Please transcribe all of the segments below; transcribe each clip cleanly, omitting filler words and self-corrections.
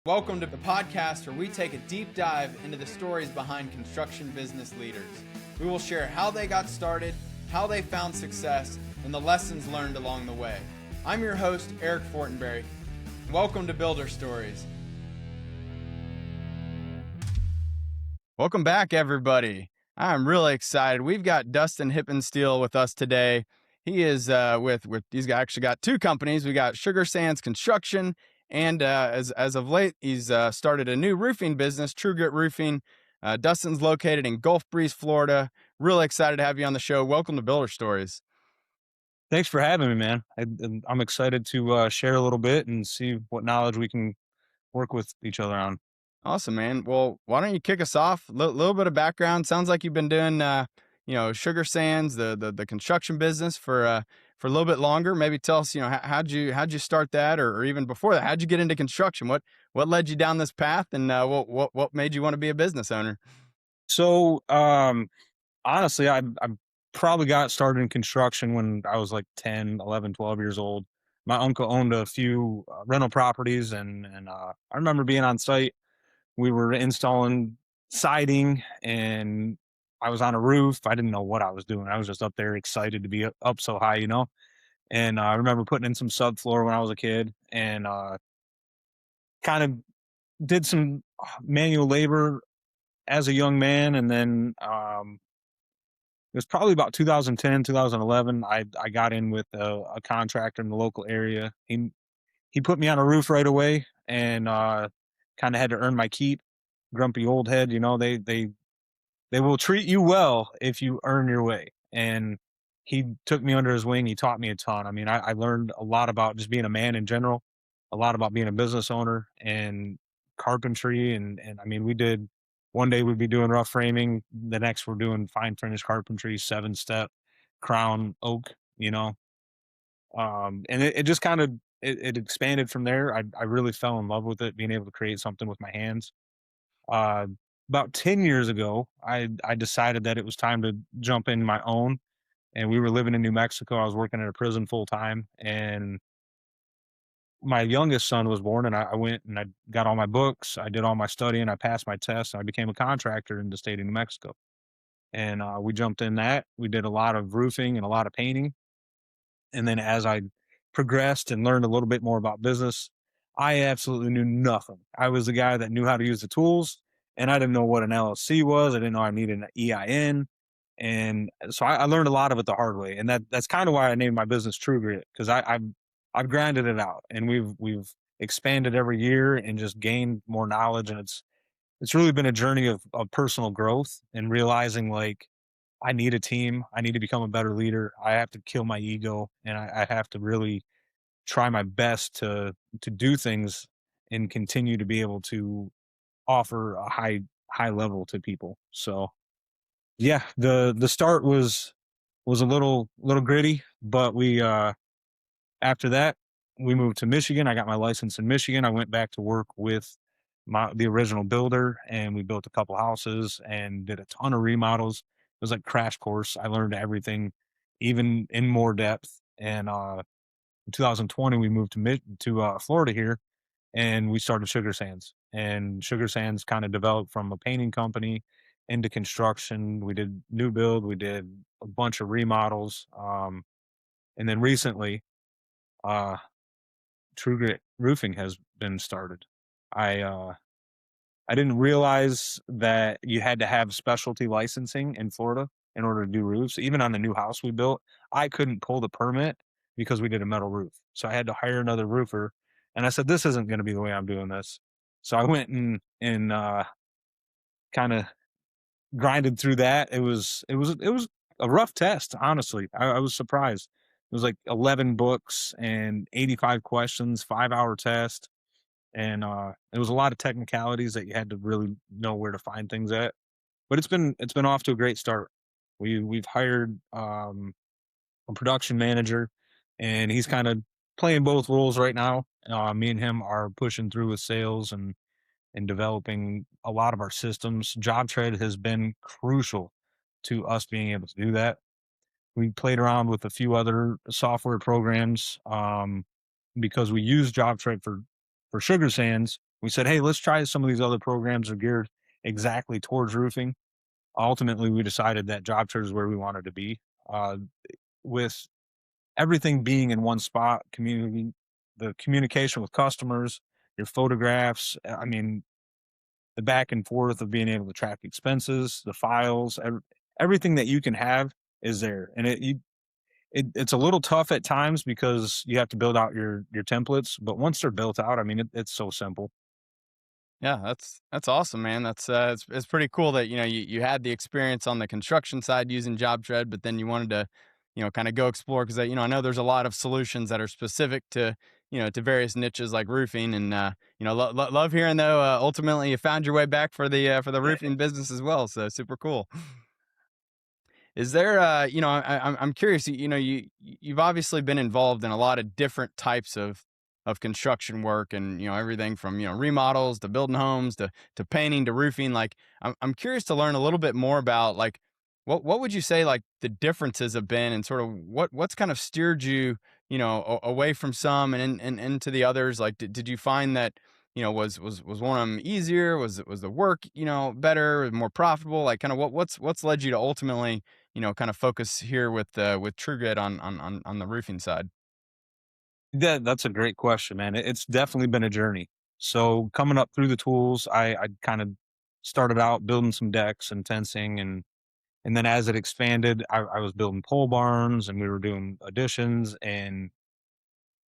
Welcome to the podcast where we take a deep dive into the stories behind construction business leaders. We will share how they got started, how they found success, and the lessons learned along the way. I'm your host, Eric Fortenberry. Welcome to Builder Stories. Welcome back, everybody. I'm really excited. We've got Dustin Hippensteel with us today. He is he's actually got two companies. We got Sugar Sands Construction, and as of late, he's started a new roofing business, True Grit Roofing. Dustin's located in Gulf Breeze, Florida. Really excited to have you on the show. Welcome to Builder Stories. Thanks for having me, man. I'm excited to share a little bit and see what knowledge we can work with each other on. Awesome, man. Well, why don't you kick us off? A little bit of background. Sounds like you've been doing, Sugar Sands, the construction business for a little bit longer. Maybe tell us, how'd you start that, or even before that, how'd you get into construction? What led you down this path, and what made you want to be a business owner? So, honestly, I probably got started in construction when I was like 10, 11, 12 years old. My uncle owned a few rental properties, and I remember being on site. We were installing siding, and I was on a roof. I didn't know what I was doing. I was just up there excited to be up so high, And I remember putting in some subfloor when I was a kid, and kind of did some manual labor as a young man. And then it was probably about 2010, 2011. I got in with a contractor in the local area. He put me on a roof right away, and kind of had to earn my keep. Grumpy old head, they will treat you well if you earn your way. And he took me under his wing. He taught me a ton. I mean, I learned a lot about just being a man in general, a lot about being a business owner and carpentry. And I mean, one day we'd be doing rough framing. The next we're doing fine finish carpentry, 7-step crown oak, and it just kind of, it expanded from there. I really fell in love with it, being able to create something with my hands. Uh, about 10 years ago, I decided that it was time to jump in my own. And we were living in New Mexico. I was working at a prison full time, and my youngest son was born. And I went and I got all my books. I did all my studying. I passed my tests. And I became a contractor in the state of New Mexico. And we jumped in that. We did a lot of roofing and a lot of painting. And then as I progressed and learned a little bit more about business, I absolutely knew nothing. I was the guy that knew how to use the tools, and I didn't know what an LLC was. I didn't know I needed an EIN. And so I learned a lot of it the hard way. And that's kind of why I named my business True Grit, because I've grinded it out, and we've expanded every year and just gained more knowledge. And it's really been a journey of personal growth and realizing, like, I need a team. I need to become a better leader. I have to kill my ego, and I have to really try my best to do things and continue to be able to offer a high level to people. So yeah, the start was a little gritty, but we after that we moved to Michigan. I got my license in Michigan. I went back to work with the original builder, and we built a couple houses and did a ton of remodels. It was like crash course. I learned everything, even in more depth. And in 2020, we moved to Florida here, and we started Sugar Sands. And Sugar Sands kind of developed from a painting company into construction. We did new build. We did a bunch of remodels. And then recently, uh, True Grit Roofing has been started. I I didn't realize that you had to have specialty licensing in Florida in order to do roofs. Even on the new house we built, I couldn't pull the permit because we did a metal roof. So I had to hire another roofer. And I said, this isn't going to be the way I'm doing this. So I went and kind of grinded through that. It was a rough test, honestly. I was surprised. It was like 11 books and 85 questions, 5-hour test. And it was a lot of technicalities that you had to really know where to find things at. But it's been off to a great start. We've hired a production manager, and he's kind of playing both roles right now. Me and him are pushing through with sales and developing a lot of our systems. JobTread has been crucial to us being able to do that. We played around with a few other software programs because we use JobTread for Sugar Sands, We said, hey, let's try some of these other programs that are geared exactly towards roofing. Ultimately, we decided that job share is where we wanted to be. Uh, with everything being in one spot, the communication with customers, your photographs, I mean, the back and forth of being able to track expenses, the files, everything that you can have is there. And it's a little tough at times because you have to build out your templates, but once they're built out, I mean, it's so simple. Yeah, that's awesome, man. It's pretty cool that you had the experience on the construction side using job tread, but then you wanted to kind of go explore because I know there's a lot of solutions that are specific to to various niches like roofing, and love hearing though. Ultimately, you found your way back for the roofing business as well, so super cool. Is there, I'm curious. You've obviously been involved in a lot of different types of construction work, and everything from remodels to building homes to painting to roofing. Like, I'm curious to learn a little bit more about like what would you say like the differences have been, and sort of what's kind of steered you away from some and into the others. Like, did you find that was one of them easier? Was the work better, more profitable? Like, kind of what's led you to ultimately kind of focus here with TrueGrid on the roofing side. That's a great question, man. It's definitely been a journey. So coming up through the tools, I kind of started out building some decks and fencing, and then as it expanded, I was building pole barns and we were doing additions, and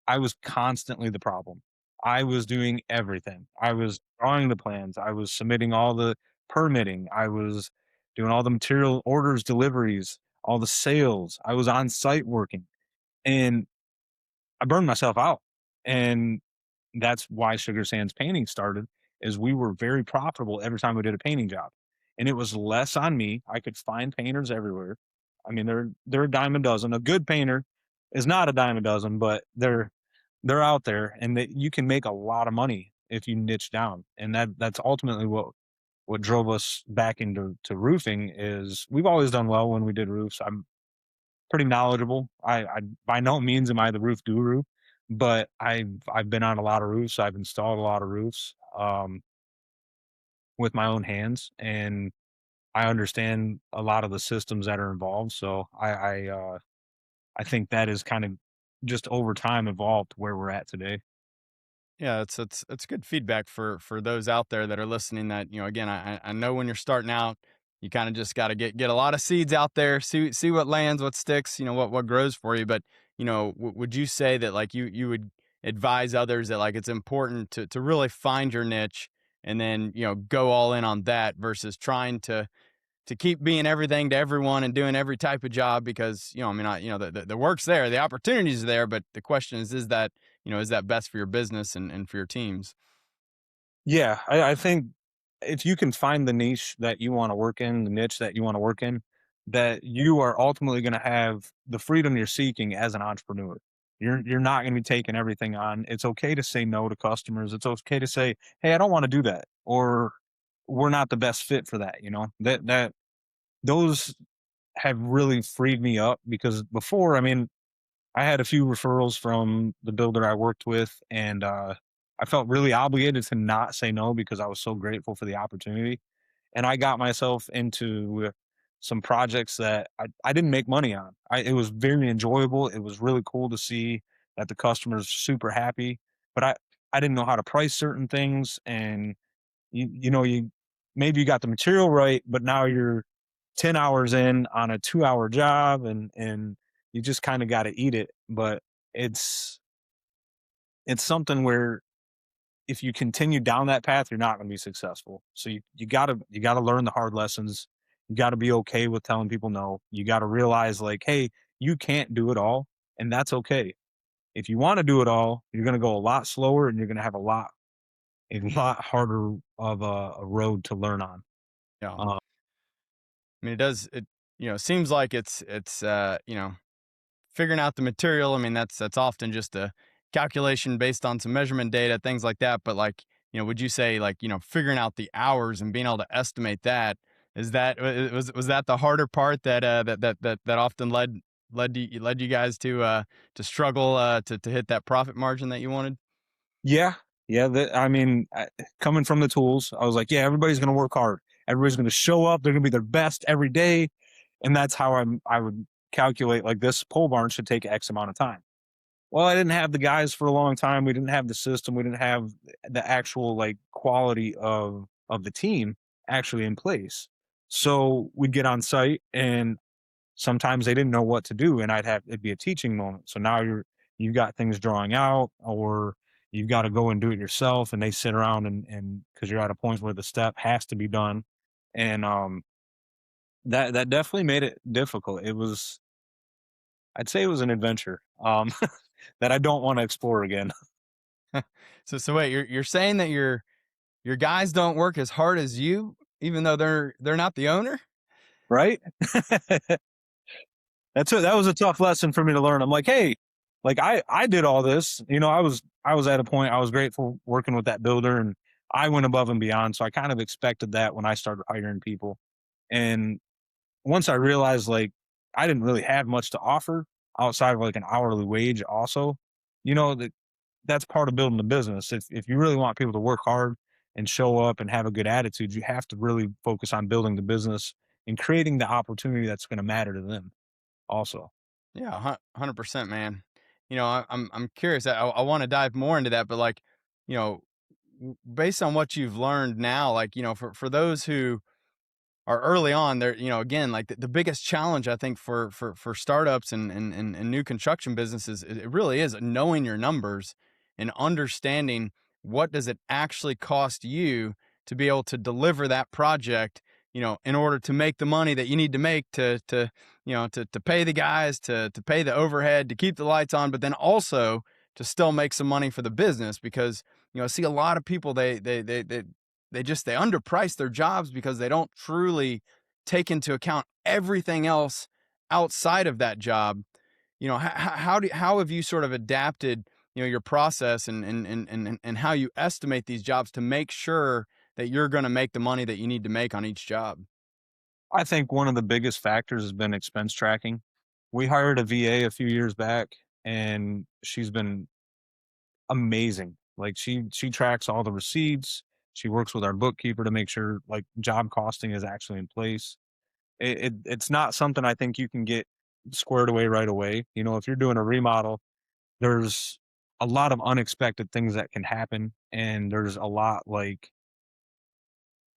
I was constantly the problem. I was doing everything. I was drawing the plans. I was submitting all the permitting. I was doing all the material orders, deliveries, all the sales. I was on site working, and I burned myself out. And that's why Sugar Sands Painting started, is we were very profitable every time we did a painting job. And it was less on me. I could find painters everywhere. I mean, they're a dime a dozen. A good painter is not a dime a dozen, but they're out there, and that you can make a lot of money if you niche down. And that's ultimately what drove us back into roofing. Is we've always done well when we did roofs. I'm pretty knowledgeable. I by no means am I the roof guru, but I've been on a lot of roofs. I've installed a lot of roofs with my own hands, and I understand a lot of the systems that are involved. So I think that is kind of just over time evolved where we're at today. Yeah, it's good feedback for those out there that are listening. That again, I know when you're starting out, you kind of just got to get a lot of seeds out there, see what lands, what sticks, what grows for you. But would you say that like you would advise others that like it's important to really find your niche and then go all in on that versus trying to keep being everything to everyone and doing every type of job? Because I mean, the work's there, the opportunities are there, but the question is that is that best for your business and for your teams? Yeah, I think if you can find the niche that you want to work in, the niche that you want to work in, that you are ultimately going to have the freedom you're seeking as an entrepreneur. You're not going to be taking everything on. It's okay to say no to customers. It's okay to say, "Hey, I don't want to do that," or "We're not the best fit for that." That those have really freed me up because before, I mean, I had a few referrals from the builder I worked with, and I felt really obligated to not say no because I was so grateful for the opportunity. And I got myself into some projects that I didn't make money on. It was very enjoyable. It was really cool to see that the customers super happy, but I didn't know how to price certain things, and you maybe you got the material right, but now you're 10 hours in on a 2-hour job, and you just kind of got to eat it. But it's it's something where if you continue down that path, you're not going to be successful. So you gotta learn the hard lessons. You got to be okay with telling people no. You got to realize like, hey, you can't do it all, and that's okay. If you want to do it all, you're going to go a lot slower, and you're going to have a lot harder of a road to learn on. Yeah, Uh, I mean, it seems like it's figuring out the material. I mean, that's often just a calculation based on some measurement data, things like that. But like, would you say like, figuring out the hours and being able to estimate that, is that was that the harder part that often led you guys to struggle to hit that profit margin that you wanted? yeah, Yeah, I mean, coming from the tools, I was like, yeah, everybody's going to work hard. Everybody's going to show up. They're going to be their best every day, and that's how I would calculate like this pole barn should take X amount of time. Well, I didn't have the guys for a long time. We didn't have the system. We didn't have the actual like quality of the team actually in place. So we'd get on site and sometimes they didn't know what to do and it'd be a teaching moment. So now you've got things drawing out or you've got to go and do it yourself and they sit around and because you're at a point where the step has to be done. And that definitely made it difficult. I'd say it was an adventure that I don't want to explore again. So wait, you're saying that your guys don't work as hard as you, even though they're not the owner? Right? That was a tough lesson for me to learn. I'm like, hey, like I did all this. You know, I was at a point I was grateful working with that builder and I went above and beyond. So I kind of expected that when I started hiring people. And once I realized like I didn't really have much to offer outside of like an hourly wage also, you know, that's part of building a business. If you really want people to work hard and show up and have a good attitude, you have to really focus on building the business and creating the opportunity that's going to matter to them also. Yeah, 100%, man. I'm curious. I want to dive more into that, but like, you know, based on what you've learned now, like, for those who are early on, there, again, like the biggest challenge I think for startups and new construction businesses, it really is knowing your numbers and understanding what does it actually cost you to be able to deliver that project, in order to make the money that you need to make to pay the guys, to pay the overhead, to keep the lights on, but then also to still make some money for the business because, I see a lot of people, they underprice their jobs because they don't truly take into account everything else outside of that job. How have you sort of adapted, your process and how you estimate these jobs to make sure that you're going to make the money that you need to make on each job? I think one of the biggest factors has been expense tracking. We hired a VA a few years back and she's been amazing. Like she tracks all the receipts. She works with our bookkeeper to make sure like job costing is actually in place. It's not something I think you can get squared away right away. You know, if you're doing a remodel, there's a lot of unexpected things that can happen and there's a lot like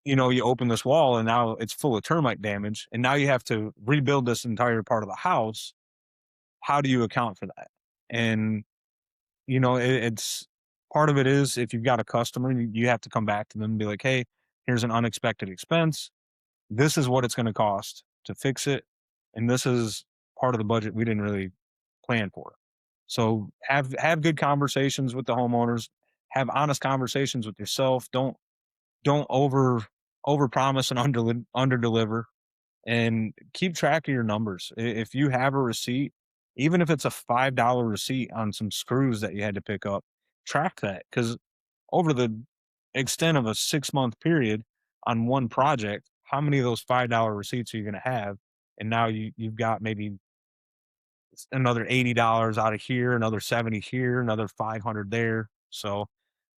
you know, you open this wall and now it's full of termite damage, and now you have to rebuild this entire part of the house. How do you account for that? And you know, it's part of it is if you've got a customer, you have to come back to them and be like, "Hey, here's an unexpected expense. This is what it's going to cost to fix it, and this is part of the budget we didn't really plan for." So have good conversations with the homeowners. Have honest conversations with yourself. Don't over promise and under deliver and keep track of your numbers. If you have a receipt, even if it's a $5 receipt on some screws that you had to pick up, track that because over the extent of a 6 month period on one project, how many of those $5 receipts are you going to have? And now you've got maybe another $80 out of here, another 70 here, another 500 there. So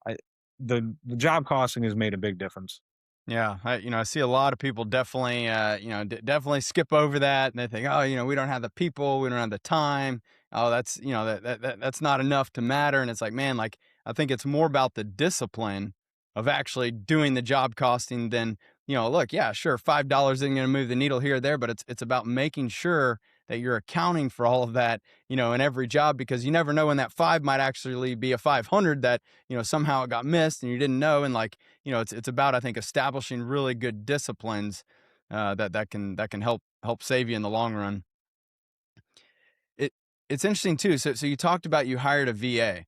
I, the job costing has made a big difference. Yeah, I see a lot of people definitely, definitely skip over that, and they think, oh, we don't have the people, we don't have the time. Oh, that's, that's not enough to matter. And it's like, man, like I think it's more about the discipline of actually doing the job costing than, look, yeah, sure, $5 isn't going to move the needle here or there, but it's about making sure that you're accounting for all of that, in every job because you never know when that five might actually be a 500 that, somehow it got missed and you didn't know, and like it's about I think establishing really good disciplines that can help save you in the long run. It it's interesting too. So you talked about you hired a VA.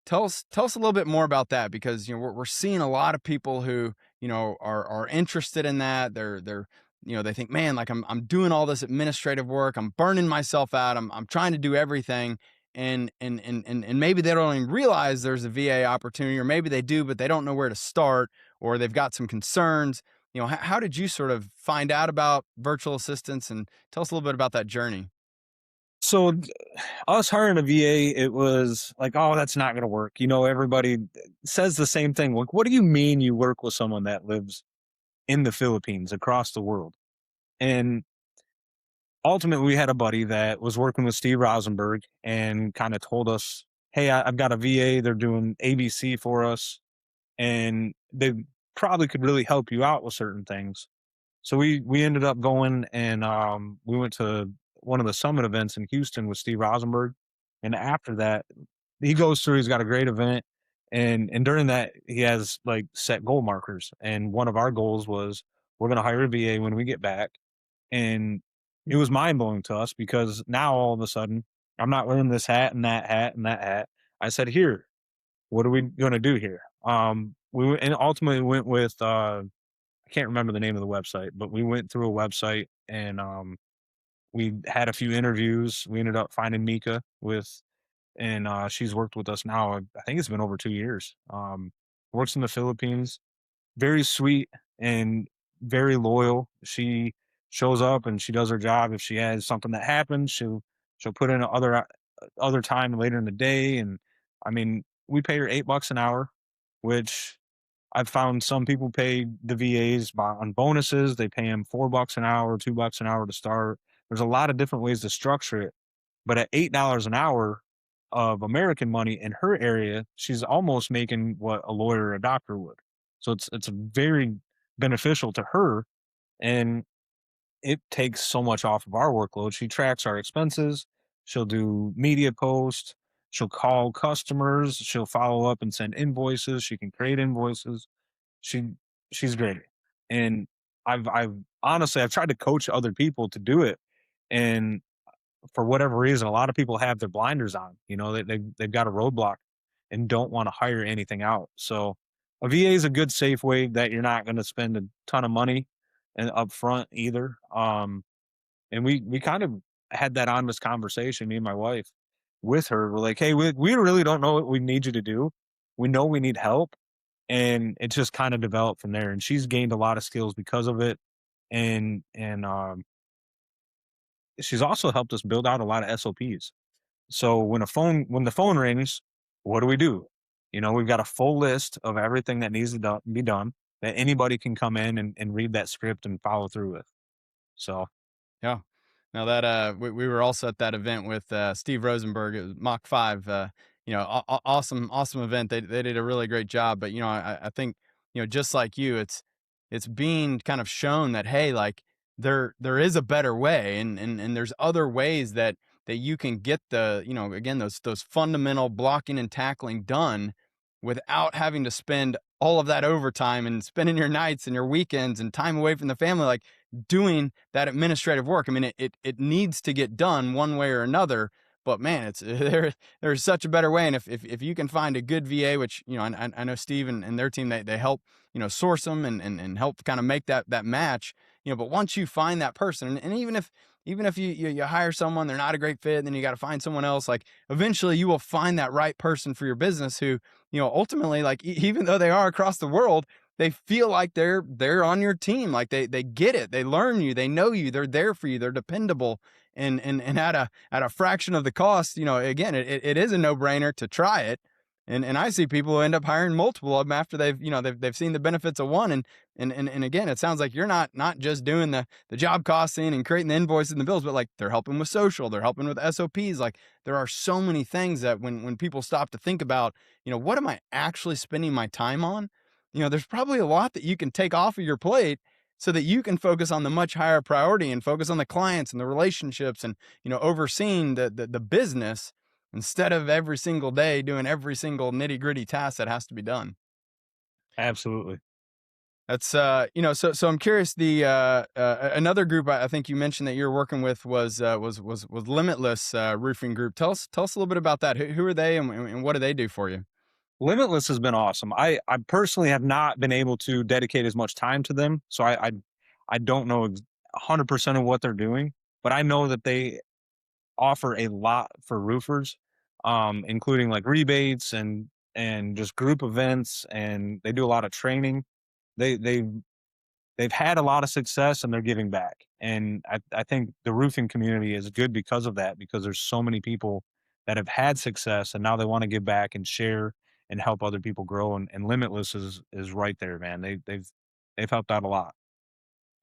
Tell us a little bit more about that because we're seeing a lot of people who are interested in that. They're they think, man, like I'm doing all this administrative work. I'm burning myself out. I'm trying to do everything. And maybe they don't even realize there's a VA opportunity, or maybe they do, but they don't know where to start, or they've got some concerns. How did you sort of find out about virtual assistants, and tell us a little bit about that journey? So us hiring a VA, it was like, oh, that's not going to work. Everybody says the same thing. Like, what do you mean you work with someone that lives in the Philippines across the world? And ultimately, we had a buddy that was working with Steve Rosenberg and kind of told us, hey, I've got a VA. They're doing ABC for us, and they probably could really help you out with certain things. So we ended up going, and we went to one of the summit events in Houston with Steve Rosenberg. And after that, he goes through, he's got a great event. And during that, he has like set goal markers. And one of our goals was we're going to hire a VA when we get back. And it was mind blowing to us because now all of a sudden, I'm not wearing this hat and that hat and that hat. I said, here, what are we going to do here? And ultimately went with, I can't remember the name of the website, but we went through a website and we had a few interviews. We ended up finding Mika and she's worked with us now. I think it's been over 2 years. Works in the Philippines, very sweet and very loyal. She shows up and she does her job. If she has something that happens, she'll put in other time later in the day. And I mean, we pay her $8 an hour, which I've found some people pay the VAs on bonuses. They pay them $4 an hour, $2 an hour to start. There's a lot of different ways to structure it. But at $8 an hour of American money in her area, she's almost making what a lawyer or a doctor would. So it's very beneficial to her, and it takes so much off of our workload. She tracks our expenses. She'll do media posts. She'll call customers. She'll follow up and send invoices. She can create invoices. She she's great. And I've honestly I've tried to coach other people to do it, and for whatever reason, a lot of people have their blinders on. They've got a roadblock and don't want to hire anything out. So a VA is a good safe way that you're not going to spend a ton of money and up front either. And we kind of had that honest conversation, me and my wife, with her. We're like, hey, we really don't know what we need you to do. We know we need help, and it just kind of developed from there. And she's gained a lot of skills because of it, and she's also helped us build out a lot of SOPs. So when the phone rings, what do we do? We've got a full list of everything that needs to be done that anybody can come in and read that script and follow through with. So Yeah. Now that we were also at that event with Steve Rosenberg. It was Mach 5. Awesome event. They did a really great job. But I think just like you, it's being kind of shown that hey, like there is a better way, and there's other ways that you can get the again those fundamental blocking and tackling done without having to spend all of that overtime and spending your nights and your weekends and time away from the family. Like doing that administrative work. I mean, it needs to get done one way or another. But man, it's there's such a better way. And if you can find a good VA, which I know Steve and their team they help source them and help kind of make that match. But once you find that person, and even if you hire someone, they're not a great fit, then you got to find someone else. Like eventually, you will find that right person for your business who ultimately, like even though they are across the world, they feel like they're on your team. Like they get it. They learn you. They know you. They're there for you. They're dependable. And at a fraction of the cost, again, it is a no-brainer to try it. And I see people who end up hiring multiple of them after they've seen the benefits of one. And again, it sounds like you're not just doing the job costing and creating the invoices and the bills, but like they're helping with social, they're helping with SOPs. Like there are so many things that when people stop to think about, what am I actually spending my time on? There's probably a lot that you can take off of your plate so that you can focus on the much higher priority and focus on the clients and the relationships and, overseeing the business instead of every single day doing every single nitty gritty task that has to be done. absolutely. That's, so I'm curious. The another group I think you mentioned that you're working with was Limitless Roofing Group. Tell us a little bit about that. Who are they and what do they do for you? Limitless has been awesome. I personally have not been able to dedicate as much time to them, so I don't know 100% of what they're doing, but I know that they offer a lot for roofers, including like rebates and just group events, and they do a lot of training. They they've had a lot of success and they're giving back. And I think the roofing community is good because of that, because there's so many people that have had success and now they want to give back and share and help other people grow. And Limitless is right there, man. They've helped out a lot.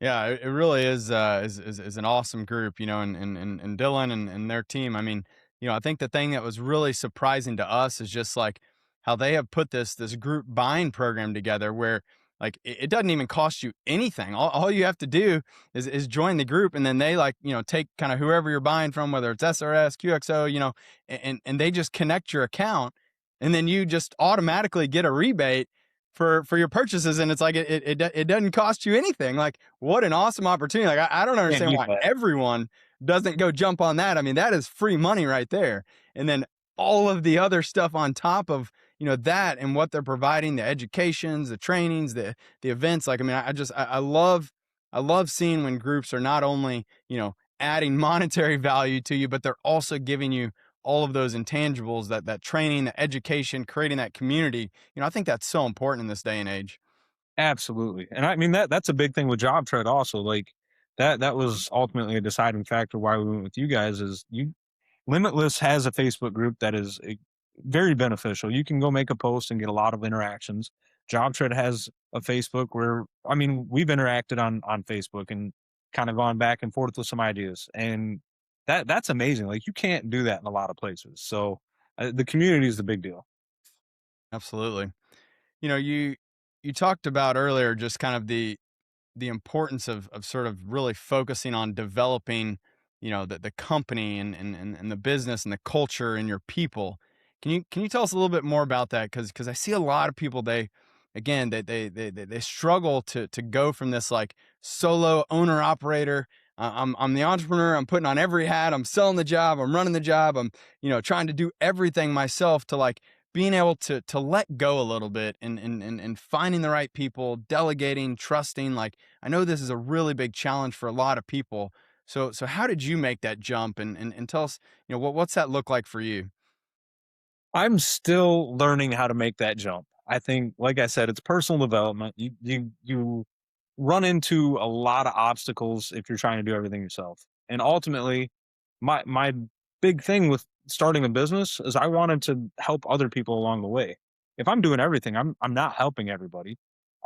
Yeah, it really is an awesome group, you know, and Dylan and their team. I mean, you know, I think the thing that was really surprising to us is just like how they have put this group buying program together where like it doesn't even cost you anything. All you have to do is join the group, and then they, like, you know, take kind of whoever you're buying from, whether it's SRS, QXO, you know, and they just connect your account, and then you just automatically get a rebate for your purchases, and it's like it doesn't cost you anything. Like, what an awesome opportunity. Like, I don't Can't understand beat why that. everyone doesn't go jump on that. I mean, that is free money right there. And then all of the other stuff on top of, you know, that and what they're providing, the educations, the trainings, the events. Like, I mean, I love seeing when groups are not only, you know, adding monetary value to you, but they're also giving you all of those intangibles, that training, the education, creating that community. You know, I think that's so important in this day and age. Absolutely. And I mean that's a big thing with job trade also. Like that was ultimately a deciding factor why we went with you guys is you Limitless has a Facebook group that is very beneficial. You can go make a post and get a lot of interactions. JobTread has a Facebook where, I mean, we've interacted on Facebook and kind of gone back and forth with some ideas, and that's amazing. Like you can't do that in a lot of places. So the community is the big deal. Absolutely. You know, you talked about earlier just kind of the importance of sort of really focusing on developing, you know, the company and the business and the culture and your people. Can you tell us a little bit more about that? Because I see a lot of people, they again they struggle to go from this like solo owner operator. I'm the entrepreneur. I'm putting on every hat. I'm selling the job. I'm running the job. I'm, you know, trying to do everything myself, to like being able to let go a little bit and finding the right people, delegating, trusting. Like, I know this is a really big challenge for a lot of people. So how did you make that jump, and tell us, you know, what's that look like for you? I'm still learning how to make that jump. I think, like I said, it's personal development. You run into a lot of obstacles if you're trying to do everything yourself. And ultimately, my big thing with starting a business is I wanted to help other people along the way. If I'm doing everything, I'm not helping everybody.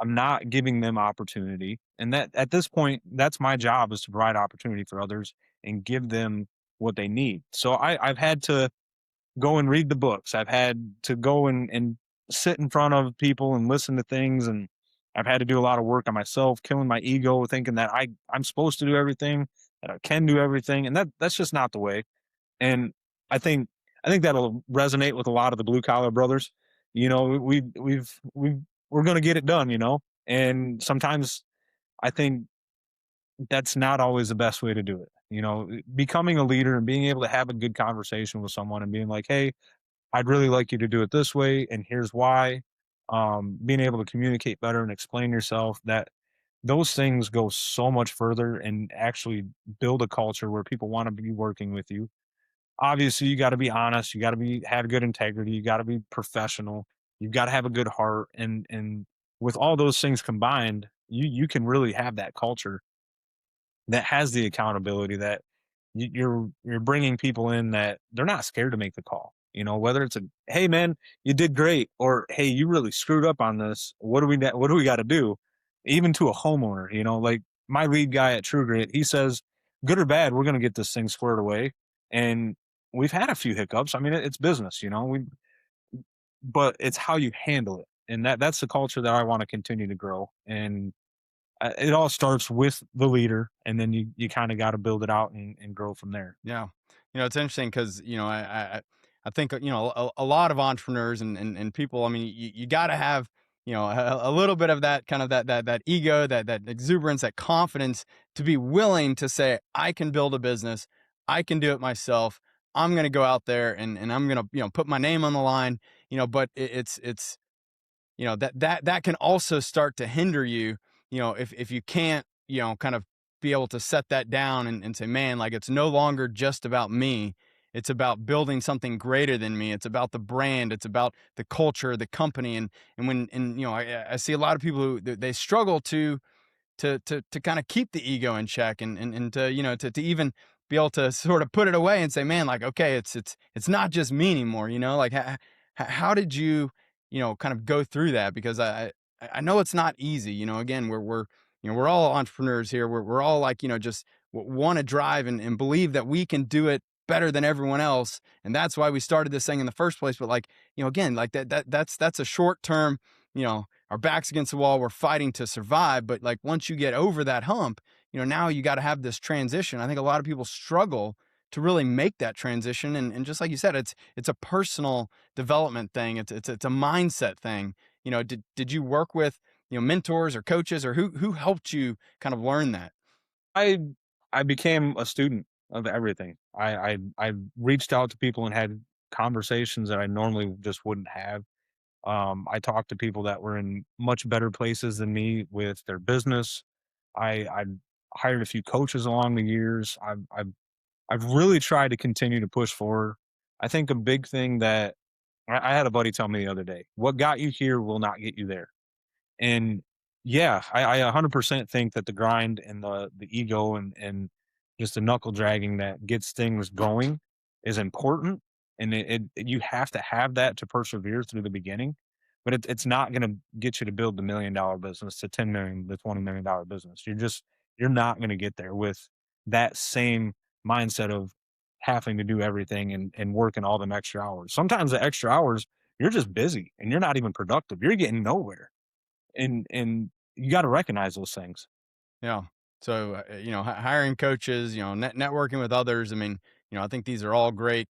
I'm not giving them opportunity. And that at this point, that's my job, is to provide opportunity for others and give them what they need. So I've had to go and read the books. I've had to go and sit in front of people and listen to things, and I've had to do a lot of work on myself, killing my ego, thinking that I'm supposed to do everything, that I can do everything, and that's just not the way. And I think I think that'll resonate with a lot of the blue collar brothers. You know, we're going to get it done, you know. And sometimes I think that's not always the best way to do it. You know, becoming a leader and being able to have a good conversation with someone and being like, "Hey, I'd really like you to do it this way, and here's why." Being able to communicate better and explain yourself, that those things go so much further and actually build a culture where people want to be working with you. Obviously, you got to be honest, you got to be have good integrity, you got to be professional, you've got to have a good heart, and with all those things combined, you can really have that culture that has the accountability, that you're bringing people in that they're not scared to make the call. You know, whether it's a, "Hey man, you did great," or, "Hey, you really screwed up on this. What do we got to do?" Even to a homeowner, you know, like my lead guy at True Grit, he says, "Good or bad, we're going to get this thing squared away." And we've had a few hiccups. I mean, it's business, you know. But it's how you handle it, and that's the culture that I want to continue to grow. And it all starts with the leader, and then you kind of got to build it out and grow from there. Yeah. You know, it's interesting because, you know, I think, you know, a lot of entrepreneurs and people, I mean, you got to have, you know, a little bit of that kind of that ego, that exuberance, that confidence to be willing to say, I can build a business. I can do it myself. I'm going to go out there and I'm going to, you know, put my name on the line, you know, but it's, you know, that can also start to hinder you, you know, if you can't, you know, kind of be able to set that down and say, man, like, it's no longer just about me. It's about building something greater than me. It's about the brand. It's about the culture, the company. And when, and, you know, I see a lot of people who they struggle to kind of keep the ego in check and to to even be able to sort of put it away and say, man, like, okay, it's not just me anymore, like how did you kind of go through that? Because I know it's not easy. Again, we're we're all entrepreneurs here. We're all like, just want to drive and believe that we can do it better than everyone else, and that's why we started this thing in the first place. But like, again, like that's a short term, our backs against the wall, we're fighting to survive. But like, once you get over that hump, now you got to have this transition. I think a lot of people struggle to really make that transition, and just like you said, it's a personal development thing. It's a mindset thing. Did you work with mentors or coaches, or who helped you kind of learn that? I I became a student of everything. I reached out to people and had conversations that I normally just wouldn't have. I talked to people that were in much better places than me with their business. I hired a few coaches along the years. I've really tried to continue to push forward. I think a big thing that I had a buddy tell me the other day, what got you here will not get you there. And yeah, I 100% think that the grind and the ego and just the knuckle dragging that gets things going is important, and you have to have that to persevere through the beginning. But it's not going to get you to build the $1 million business to 10 million, the $20 million business. You're not going to get there with that same mindset of having to do everything and working all them extra hours. Sometimes the extra hours you're just busy and you're not even productive. You're getting nowhere, and you gotta recognize those things. Yeah. So, hiring coaches, networking with others. I mean, I think these are all great,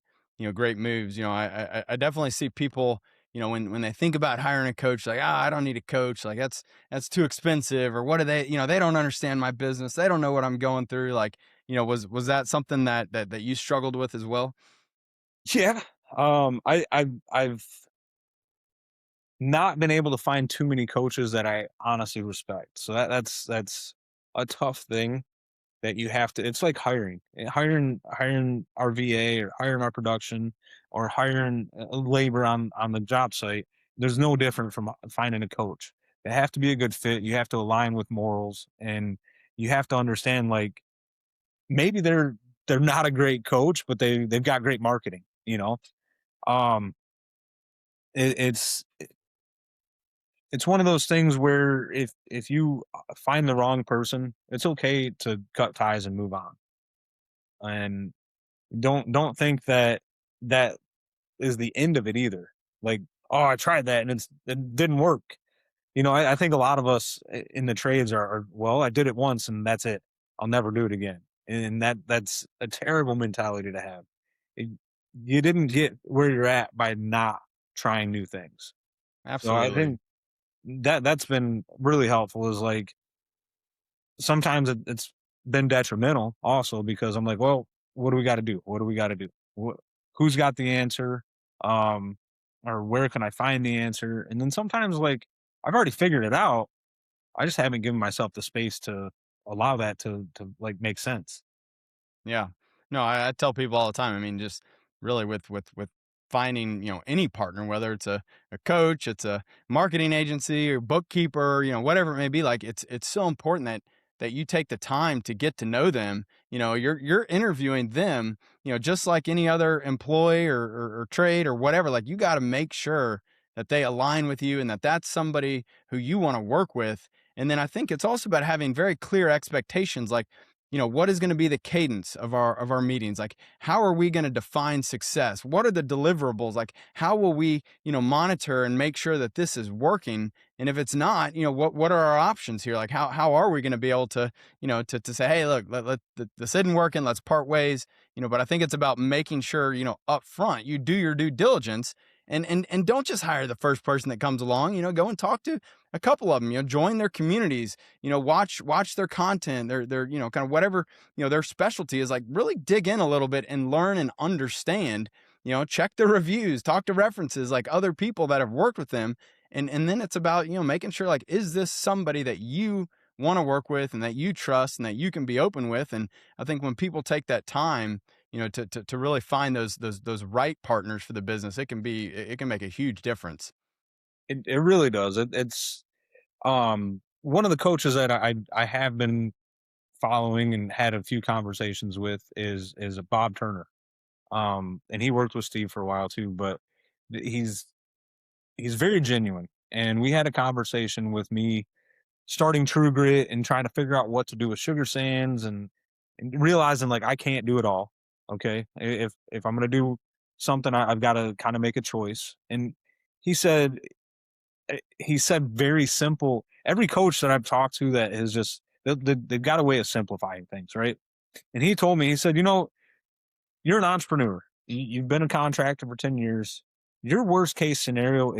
great moves. I definitely see people, when they think about hiring a coach, like, I don't need a coach. Like that's too expensive, or what do they, they don't understand my business. They don't know what I'm going through. Like, was that something that you struggled with as well? Yeah. I've not been able to find too many coaches that I honestly respect. So that's a tough thing that you have to it's like hiring our VA or hiring our production or hiring labor on the job site. There's no different from finding a coach. They have to be a good fit. You have to align with morals, and you have to understand like maybe they're not a great coach, but they've got great marketing, you know? Um, it's it's one of those things where if you find the wrong person, it's okay to cut ties and move on. And don't think that that is the end of it either. Like, oh, I tried that and it didn't work. I think a lot of us in the trades are, well, I did it once and that's it. I'll never do it again. And that's a terrible mentality to have. It, you didn't get where you're at by not trying new things. So I Absolutely. think that's been really helpful is like sometimes it's been detrimental also because I'm like, well, what do we got to do? What do we got to do? Who's got the answer? Um, or where can I find the answer? And then sometimes like I've already figured it out. I just haven't given myself the space to allow that to like make sense. Yeah. No, I tell people all the time. I mean, just really with finding, any partner, whether it's a coach, it's a marketing agency or bookkeeper, whatever it may be, like it's so important that you take the time to get to know them. You're interviewing them, just like any other employee or trade or whatever. Like, you got to make sure that they align with you and that that's somebody who you want to work with. And then I think it's also about having very clear expectations, like, what is going to be the cadence of our meetings? Like, how are we going to define success? What are the deliverables? Like, how will we, monitor and make sure that this is working? And if it's not, what are our options here? Like, how are we going to be able to, to say, hey, look, this isn't working, let's part ways. But I think it's about making sure, up front you do your due diligence, and don't just hire the first person that comes along. Go and talk to a couple of them. Join their communities. Watch their content, their kind of whatever their specialty is. Like, really dig in a little bit and learn and understand. Check the reviews, talk to references, like other people that have worked with them, and then it's about making sure, like, is this somebody that you want to work with and that you trust and that you can be open with. And I think when people take that time, to really find those right partners for the business, it can make a huge difference. It really does. It's one of the coaches that I have been following and had a few conversations with is a Bob Turner. And he worked with Steve for a while too, but he's very genuine. And we had a conversation with me starting True Grit and trying to figure out what to do with Sugar Sands and realizing like I can't do it all. Okay, if I'm gonna do something, I've got to kind of make a choice. And he said he said very simple. Every coach that I've talked to that has just they've got a way of simplifying things, right? And he told me, he said, you're an entrepreneur. You've been a contractor for 10 years. Your worst case scenario,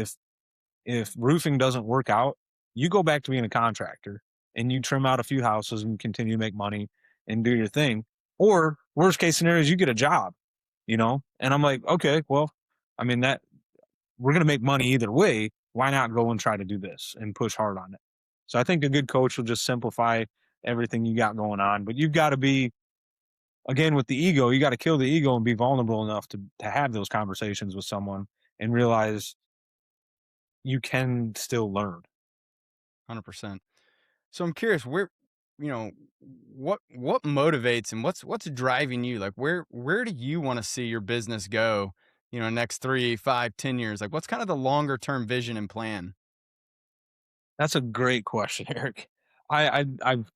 if roofing doesn't work out, you go back to being a contractor and you trim out a few houses and continue to make money and do your thing. Or worst case scenario is you get a job, you know? And I'm like, okay, well, I mean that we're gonna make money either way. Why not go and try to do this and push hard on it? So I think a good coach will just simplify everything you got going on. But you've got to be, again, with the ego, you got to kill the ego and be vulnerable enough to have those conversations with someone and realize you can still learn. 100%. So I'm curious, you know, what motivates and what's driving you? Like, where do you want to see your business go? Next 3, 5, 10 years. Like, what's kind of the longer term vision and plan? That's a great question, Eric. I've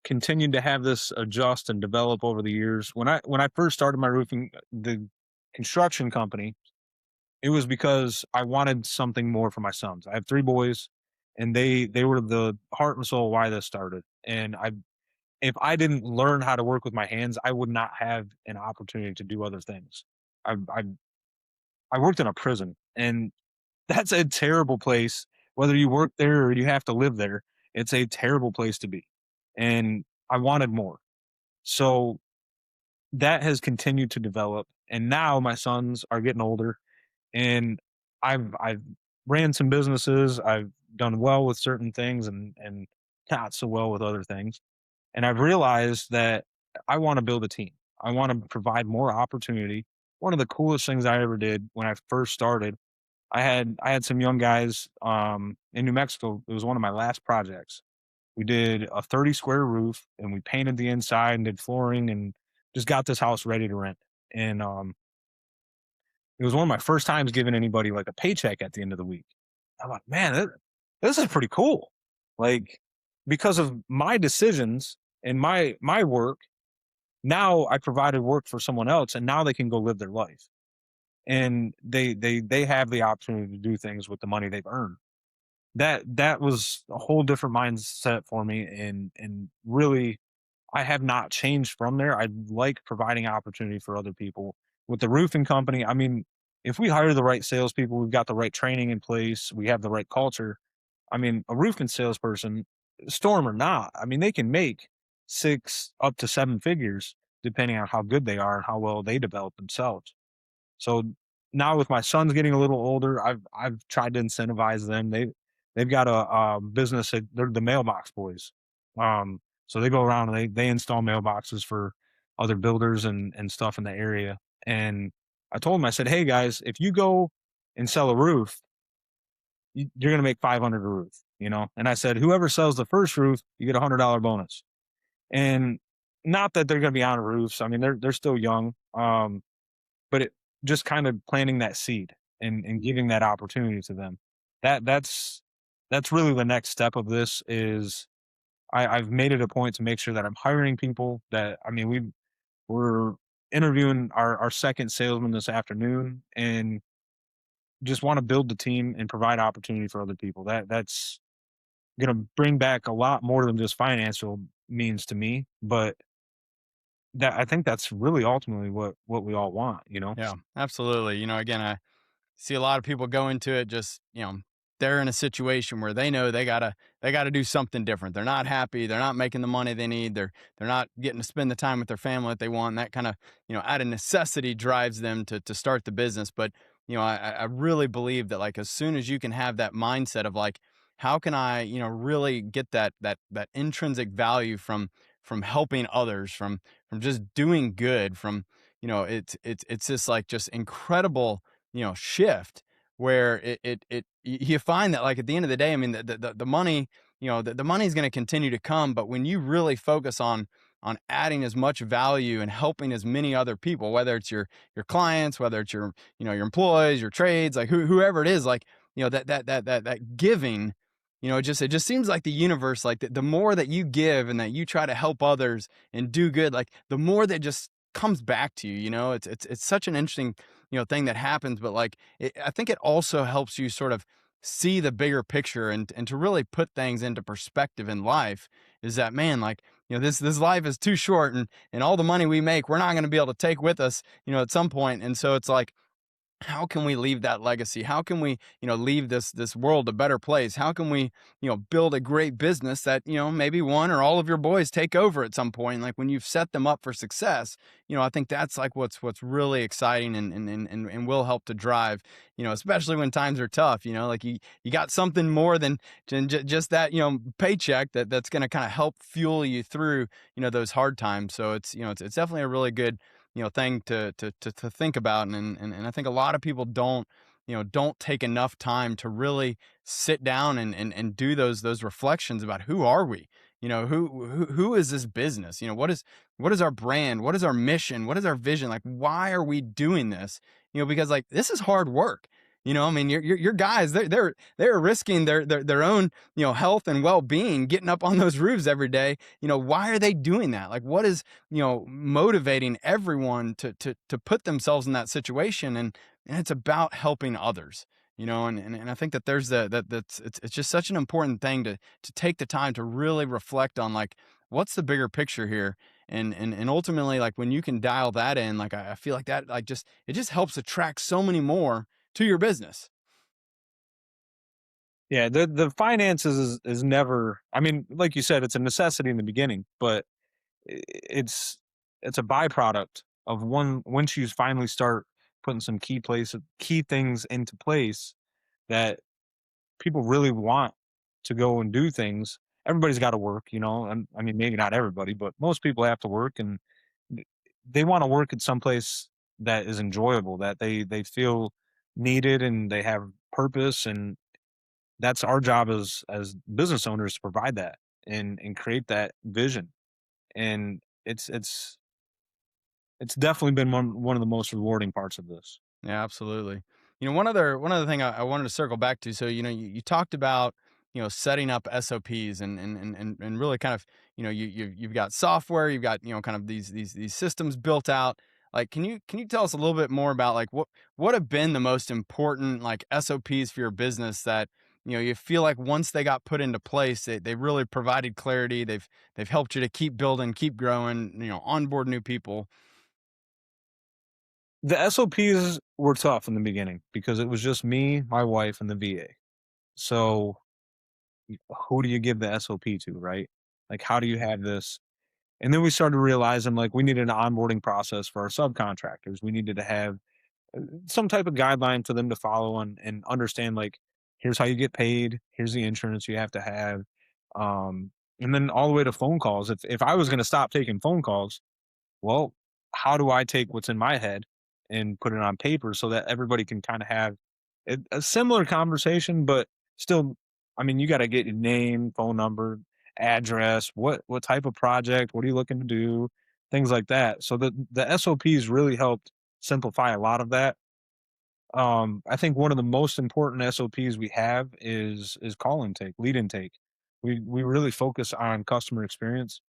continued to have this adjust and develop over the years. When I first started my roofing, the construction company, it was because I wanted something more for my sons. I have 3 boys, and they were the heart and soul why this started. And if I didn't learn how to work with my hands, I would not have an opportunity to do other things. I I worked in a prison, and that's a terrible place. Whether you work there or you have to live there, it's a terrible place to be. And I wanted more. So that has continued to develop. And now my sons are getting older, and I've ran some businesses. I've done well with certain things and not so well with other things. And I've realized that I want to build a team. I want to provide more opportunity. One of the coolest things I ever did when I first started, I had some young guys in New Mexico. It was one of my last projects. We did a 30 square roof and we painted the inside and did flooring and just got this house ready to rent. And it was one of my first times giving anybody like a paycheck at the end of the week. I'm like, man, this is pretty cool. Like, because of my decisions and my work, now I provided work for someone else, and now they can go live their life, and they have the opportunity to do things with the money they've earned. That was a whole different mindset for me, and really I have not changed from there. I like providing opportunity for other people. With the roofing company, I mean, if we hire the right salespeople, we've got the right training in place, we have the right culture. I mean, a roofing salesperson, storm or not, I mean, they can make 6 up to 7 figures depending on how good they are and how well they develop themselves. So now with my sons getting a little older, I've tried to incentivize them. They've got a business. They're the mailbox boys. So they go around and they install mailboxes for other builders and stuff in the area. And I told them, I said, hey guys, if you go and sell a roof, you're gonna make 500 a roof, you know. And I said, whoever sells the first roof, you get $100 bonus. And not that they're gonna be on roofs. I mean, they're still young. But it just kind of planting that seed and giving that opportunity to them. That's really the next step of this is I've made it a point to make sure that I'm hiring people that I mean we're interviewing our second salesman this afternoon and just want to build the team and provide opportunity for other people. That's gonna bring back a lot more than just financial means to me, but that I think that's really ultimately what we all want, you know? Yeah, absolutely. Again, I see a lot of people go into it just, they're in a situation where they know they gotta do something different. They're not happy, they're not making the money they need, they're not getting to spend the time with their family that they want. And that kind of, out of necessity drives them to start the business. But, I really believe that like as soon as you can have that mindset of like, how can I, really get that intrinsic value from helping others, from just doing good, from, it's this like just incredible, shift where you find that like at the end of the day, I mean, the money, the money's going to continue to come. But when you really focus on adding as much value and helping as many other people, whether it's your clients, whether it's your employees, your trades, like whoever it is, like, that giving, it just seems like the universe, like the more that you give and that you try to help others and do good, like the more that just comes back to you. It's such an interesting, thing that happens. But like, I think it also helps you sort of see the bigger picture and to really put things into perspective in life. Is that, man, like, this life is too short, and all the money we make, we're not going to be able to take with us, at some point. And so it's like, how can we leave that legacy? How can we, leave this world a better place? How can we, build a great business that, maybe one or all of your boys take over at some point? Like when you've set them up for success, I think that's like what's really exciting and will help to drive, especially when times are tough. Like you got something more than just that, paycheck that's going to kind of help fuel you through, those hard times. So it's definitely a really good, thing to think about. And I think a lot of people don't take enough time to really sit down and do those reflections about who are we, who is this business, what is our brand, what is our mission, what is our vision, like why are we doing this, because like this is hard work. I mean, your guys, they're risking their own, health and well-being, getting up on those roofs every day. Why are they doing that? Like, what is, motivating everyone to put themselves in that situation? And it's about helping others, and I think that there's it's just such an important thing to take the time to really reflect on, like, what's the bigger picture here. And ultimately, like when you can dial that in, like I feel like that, like, it just helps attract so many more to your business. Yeah, the finances is never, I mean, like you said, it's a necessity in the beginning, but it's it's a byproduct of one once you finally start putting some key things into place that people really want to go and do things. Everybody's got to work, and I mean maybe not everybody, but most people have to work, and th- they want to work at some place that is enjoyable, that they feel needed and they have purpose, and that's our job as business owners to provide that and create that vision. And it's definitely been one of the most rewarding parts of this. Yeah, absolutely. One other thing I wanted to circle back to. So, you talked about, setting up SOPs and really kind of, you've got software, you've got, kind of these systems built out. Like, can you tell us a little bit more about, like, what have been the most important, like, SOPs for your business that, you feel like once they got put into place, they really provided clarity. They've helped you to keep building, keep growing, onboard new people. The SOPs were tough in the beginning because it was just me, my wife, and the VA. So who do you give the SOP to, right? Like, how do you have this? And then we started realizing like we needed an onboarding process for our subcontractors. We needed to have some type of guideline for them to follow and understand, like, here's how you get paid, here's the insurance you have to have. Um, and then all the way to phone calls. If I was going to stop taking phone calls, well, how do I take what's in my head and put it on paper so that everybody can kind of have a similar conversation, but still, I mean, you got to get your name, phone number, address, what type of project, what are you looking to do, things like that. So the SOPs really helped simplify a lot of that. I think one of the most important SOPs we have is call intake, lead intake. We really focus on customer experience.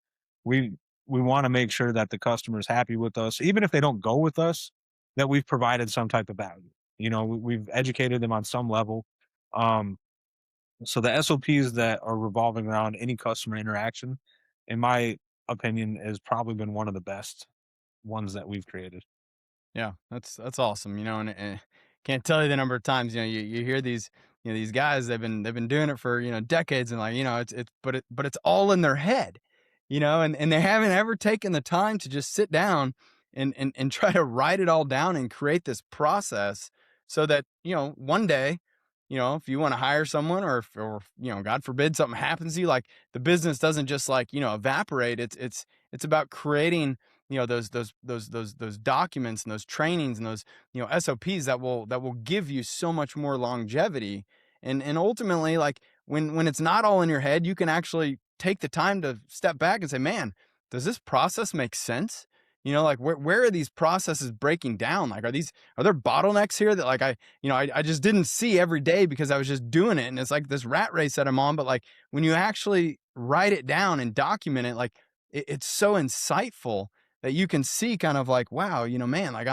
We we want to make sure that the customer is happy with us, even if they don't go with us, that we've provided some type of value. We've educated them on some level. Um, so the SOPs that are revolving around any customer interaction, in my opinion, has probably been one of the best ones that we've created. Yeah, that's awesome. And can't tell you the number of times, you hear these guys, they've been doing it for, decades, and, like, but it's all in their head, and they haven't ever taken the time to just sit down and try to write it all down and create this process so that, one day, if you want to hire someone, or God forbid something happens to you, like, the business doesn't just, like, evaporate. It's about creating, those documents and those trainings and those, SOPs that will give you so much more longevity. And ultimately, like, when it's not all in your head, you can actually take the time to step back and say, man, does this process make sense? Like where are these processes breaking down? Like, are there bottlenecks here that like I just didn't see every day because I was just doing it. And it's like this rat race that I'm on. But like when you actually write it down and document it, like it's so insightful that you can see kind of like, wow, man, like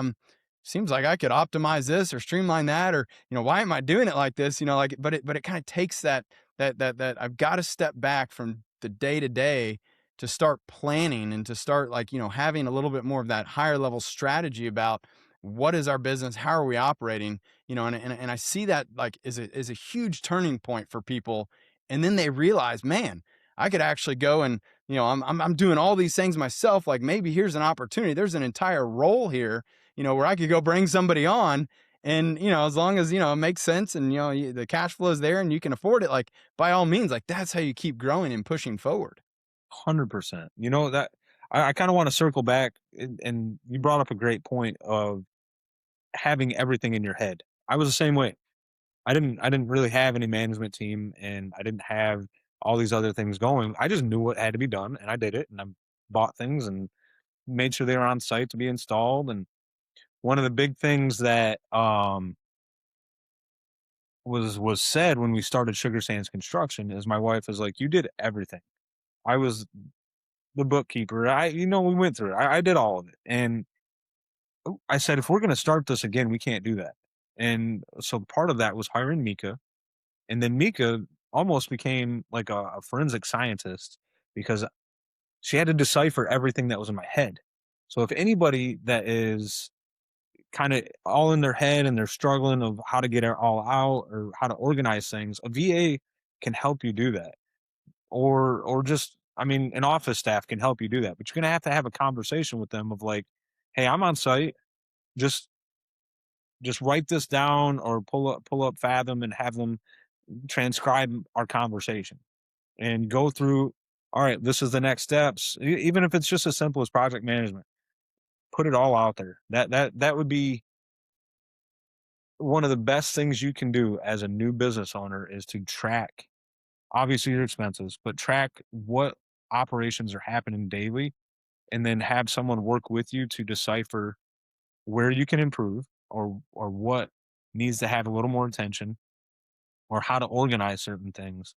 seems like I could optimize this or streamline that, or, why am I doing it like this? Like, but it kind of takes that I've got to step back from the day to day to start planning and to start like, having a little bit more of that higher level strategy about what is our business? How are we operating? And I see that like is a huge turning point for people. And then they realize, man, I could actually go and, I'm doing all these things myself. Like maybe here's an opportunity. There's an entire role here, where I could go bring somebody on. And, as long as, it makes sense and, the cash flow is there and you can afford it, like by all means, like that's how you keep growing and pushing forward. 100%. You know that I kind of want to circle back, and you brought up a great point of having everything in your head. I was the same way. I didn't really have any management team, and I didn't have all these other things going. I just knew what had to be done, and I did it, and I bought things and made sure they were on site to be installed. And one of the big things that was said when we started Sugar Sands Construction is my wife is like, "You did everything." I was the bookkeeper. We went through it. I did all of it, and I said, "If we're going to start this again, we can't do that." And so part of that was hiring Mika. And then Mika almost became like a forensic scientist because she had to decipher everything that was in my head. So if anybody that is kind of all in their head and they're struggling of how to get it all out or how to organize things, a VA can help you do that. Or just I mean, an office staff can help you do that. But you're gonna have a conversation with them of like, hey, I'm on site. Just just write this down or pull up Fathom and have them transcribe our conversation and go through, all right, this is the next steps. Even if it's just as simple as project management, put it all out there. That would be one of the best things you can do as a new business owner is to track obviously your expenses, but track what operations are happening daily and then have someone work with you to decipher where you can improve or what needs to have a little more attention or how to organize certain things.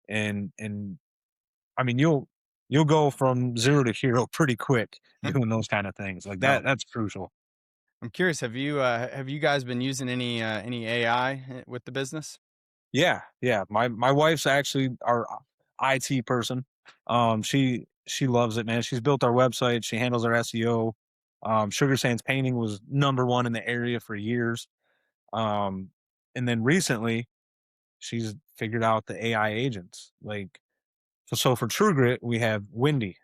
And I mean, you'll go from 0 to hero pretty quick doing those kind of things. Like No, that's crucial. I'm curious. Have you guys been using any AI with the business? Yeah, yeah. My wife's actually our IT person. She loves it, man. She's built our website. She handles our SEO. Sugar Sands Painting was number 1 in the area for years. Um, and then recently, she's figured out the AI agents. Like, so for True Grit, we have Wendy.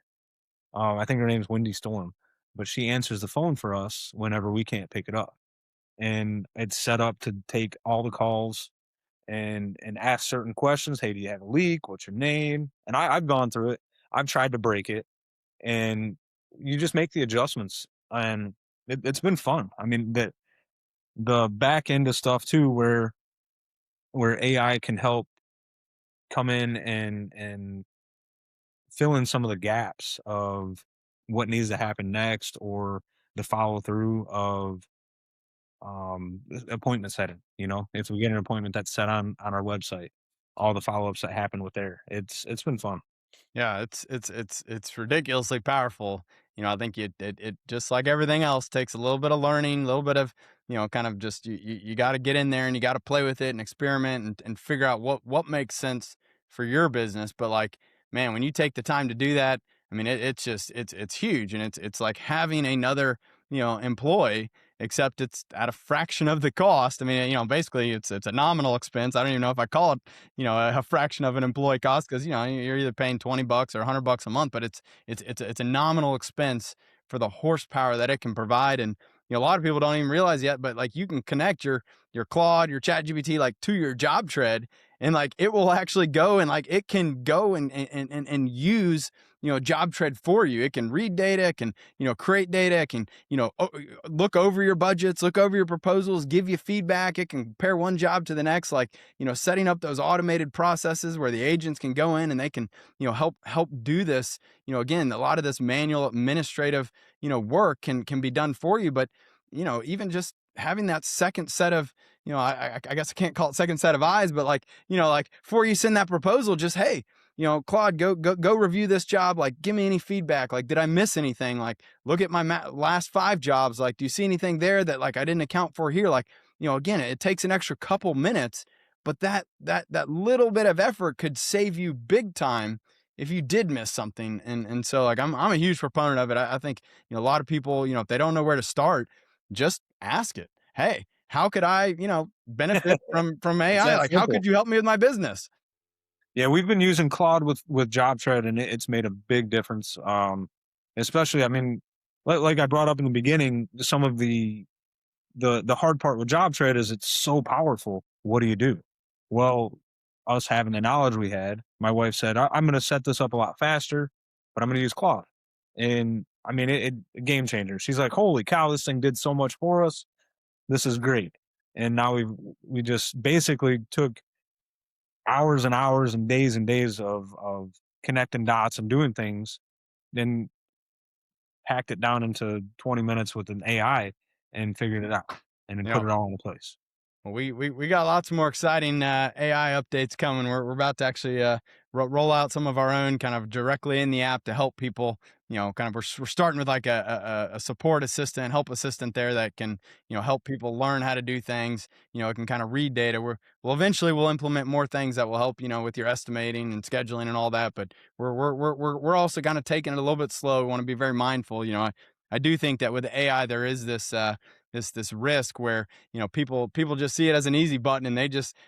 I think her name's Wendy Storm, but she answers the phone for us whenever we can't pick it up. And it's set up to take all the calls and ask certain questions. Hey, do you have a leak? What's your name? And I've gone through it. I've tried to break it, and you just make the adjustments, and it's been fun. I mean, the back end of stuff too, where AI can help come in and fill in some of the gaps of what needs to happen next or the follow through of appointment setting. If we get an appointment that's set on our website, all the follow-ups that happen with there, it's been fun. Yeah, it's ridiculously powerful. I think it just like everything else takes a little bit of learning, a little bit of, kind of just you got to get in there and you got to play with it and experiment and figure out what makes sense for your business. But like, man, when you take the time to do that, I mean, it's just it's huge, and it's like having another, employee, except it's at a fraction of the cost. I mean, basically it's a nominal expense. I don't even know if I call it, a fraction of an employee cost, because, you're either paying $20 or $100 a month, but it's a nominal expense for the horsepower that it can provide. And, a lot of people don't even realize yet, but like you can connect your Claude, your Chat GPT, like to your job tread, and like it will actually go and like it can go and use job tread for you. It can read data, it can create data, it can look over your budgets, look over your proposals, give you feedback. It can compare one job to the next, like setting up those automated processes where the agents can go in and they can help do this. Again, a lot of this manual administrative work can be done for you, but even just having that second set of I guess I can't call it second set of eyes, but like like before you send that proposal, just hey, Claude, go review this job. Like, give me any feedback. Like, did I miss anything? Like, look at my last 5 jobs. Like, do you see anything there that like I didn't account for here? Like, again, it takes an extra couple minutes, but that little bit of effort could save you big time if you did miss something. And so like I'm a huge proponent of it. I think a lot of people, if they don't know where to start, just ask it. Hey, how could I benefit from It's AI? that Like, how simple. could you help me with my business? Yeah, we've been using Claude with job tread, and it's made a big difference. Especially, I mean, like I brought up in the beginning, some of the hard part with job tread is it's so powerful. What do you do? Well, us having the knowledge we had, my wife said, I'm going to set this up a lot faster, but I'm going to use Claude." And I mean, a game changer. She's like, "Holy cow, this thing did so much for us. This is great." And now we just basically took hours and hours and days of connecting dots and doing things, then packed it down into 20 minutes with an AI and figured it out and then You put know, it all into place. Well, we got lots more exciting AI updates coming. We're about to actually roll out some of our own kind of directly in the app to help people. Kind of we're starting with like a support assistant, help assistant there that can help people learn how to do things. It can kind of read data. We'll eventually we'll implement more things that will help with your estimating and scheduling and all that. But we're also kind of taking it a little bit slow. We want to be very mindful. I do think that with AI there is this this risk where people just see it as an easy button and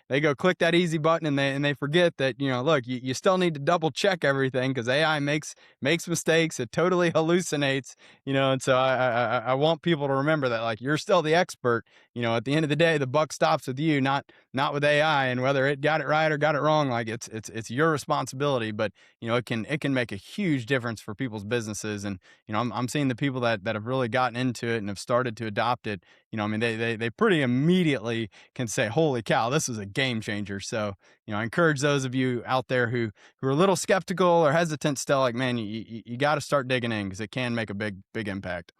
they go click that easy button and they forget that look, you still need to double check everything because AI makes mistakes. It totally hallucinates. And so I want people to remember that like you're still the expert. At the end of the day the buck stops with you, not with AI. And whether it got it right or got it wrong, like it's your responsibility. But it can make a huge difference for people's businesses. And I'm seeing the people that have really gotten into it and have started to adopt it. I mean, they pretty immediately can say, "Holy cow, this is a game changer." So, I encourage those of you out there who are a little skeptical or hesitant still, like, man, you got to start digging in because it can make a big impact.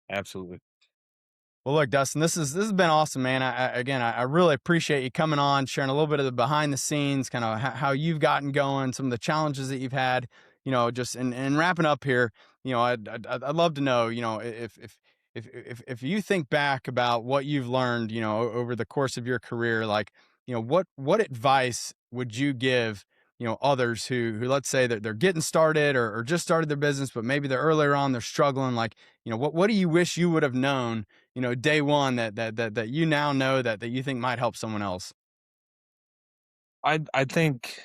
Absolutely. Well, look, Dustin, this has been awesome, man. I really appreciate you coming on, sharing a little bit of the behind the scenes, kind of how you've gotten going, some of the challenges that you've had. Just and wrapping up here. I'd love to know, if you think back about what you've learned, over the course of your career, like, what advice would you give, others who let's say that they're getting started or just started their business, but maybe they're earlier on, they're struggling. Like, what do you wish you would have known? Day one that you now know that you think might help someone else? I think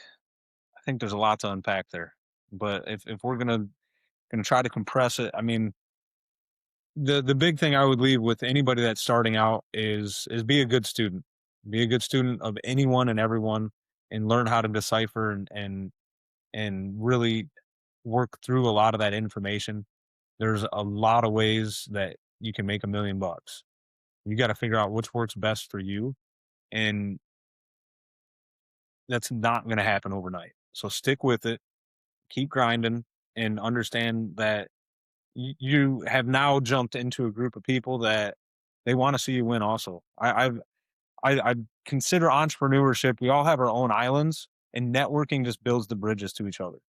there's a lot to unpack there. But if we're gonna try to compress it, I mean, the big thing I would leave with anybody that's starting out is be a good student. Be a good student of anyone and everyone and learn how to decipher and really work through a lot of that information. There's a lot of ways that you can make $1 million. You got to figure out which works best for you, and that's not going to happen overnight. So stick with it, keep grinding, and understand that you have now jumped into a group of people that they want to see you win. Also, I consider entrepreneurship. We all have our own islands, and networking just builds the bridges to each other.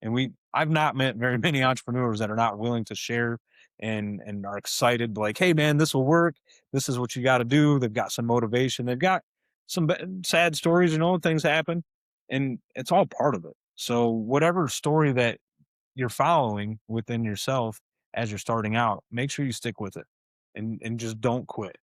And I've not met very many entrepreneurs that are not willing to share and are excited, like, "Hey, man, this will work. This is what you got to do." They've got some motivation. They've got some sad stories, things happen, and it's all part of it. So whatever story that you're following within yourself as you're starting out, make sure you stick with it and just don't quit.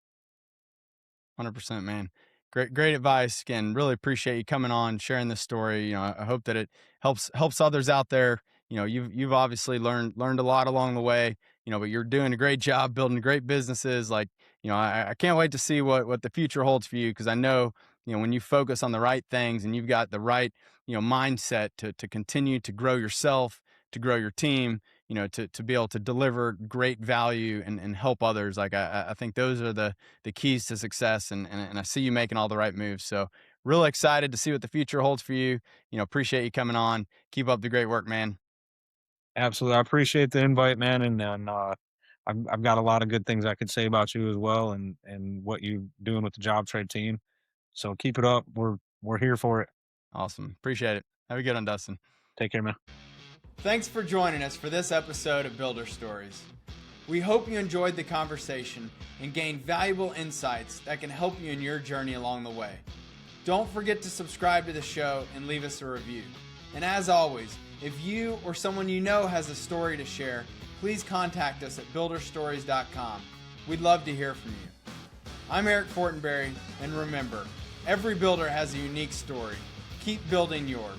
100%, man. Great advice. Again, really appreciate you coming on, sharing this story. I hope that it helps others out there. You've obviously learned a lot along the way. but you're doing a great job building great businesses. Like, I can't wait to see what the future holds for you, because I know, when you focus on the right things and you've got the right, mindset to continue to grow yourself, to grow your team, to be able to deliver great value and help others. Like, I think those are the keys to success. And I see you making all the right moves. So really excited to see what the future holds for you. Appreciate you coming on. Keep up the great work, man. Absolutely. I appreciate the invite, man. And I've got a lot of good things I could say about you as well, and what you're doing with the job trade team. So keep it up. We're here for it. Awesome. Appreciate it. Have a good one, Dustin. Take care, man. Thanks for joining us for this episode of Builder Stories. We hope you enjoyed the conversation and gained valuable insights that can help you in your journey along the way. Don't forget to subscribe to the show and leave us a review. And as always, if you or someone you know has a story to share, please contact us at builderstories.com. We'd love to hear from you. I'm Eric Fortenberry, and remember, every builder has a unique story. Keep building yours.